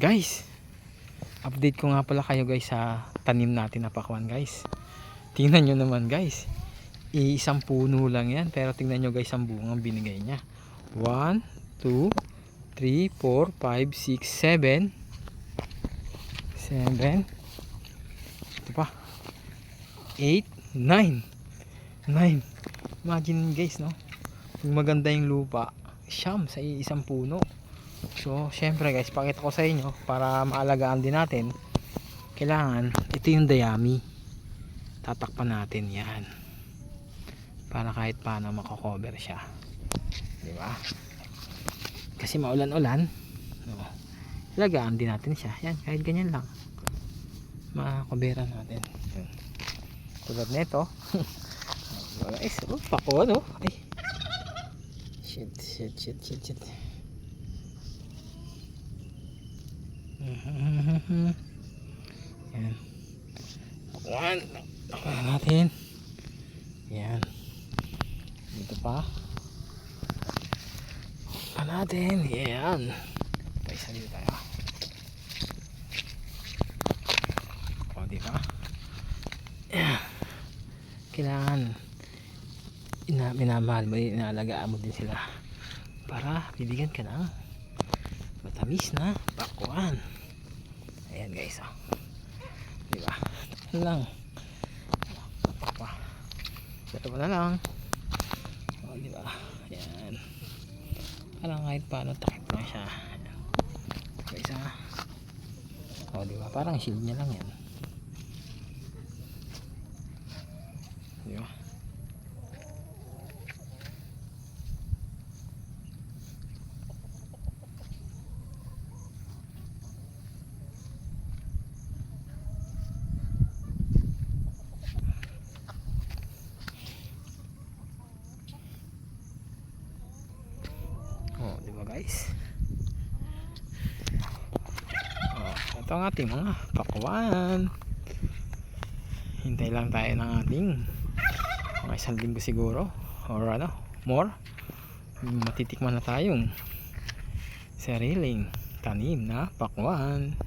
Guys, update ko nga pala kayo guys sa tanim natin na pakwan guys. Tingnan nyo naman guys, isang puno lang yan, pero tingnan nyo guys ang bungang binigay niya. 1, 2, 3, 4, 5, 6, 7. Ito pa 8, 9. Imagine guys, no, kung maganda yung lupa, siyam sa isang puno. So syempre guys, pakita ko sa inyo para maalagaan din natin. Kailangan ito yung dayami, tatakpan natin yan para kahit paano mako-cover siya, di ba? Kasi maulan-ulan, no, alagaan din natin siya. Yan, kahit ganyan lang makakoberan natin. Yan. Tulad nito. Guys, pako no. Ay, shit. Yan. Pakuan natin. Yan. Dito pa. Pa natin. Yan. Paisa dito tayo. O, diba? Yan. Kailangan minamahal mo, inaalagaan mo din sila para bibigyan ka ng matamis na pakuan. Ayan guys, oh. Diba? Ito lang. Ito pa na lang. O, diba? Ayan. Parang kahit paano takip lang siya. Ayan. Guys, ah. O, diba? Parang shield niya lang yan. Diba? Oh, di ba guys? Oh, ito ang ating mga pakwan. Hintay lang tayo ng ating mga isang linggo siguro or ano, more. Matitikman na tayong sariling tanim na pakwan.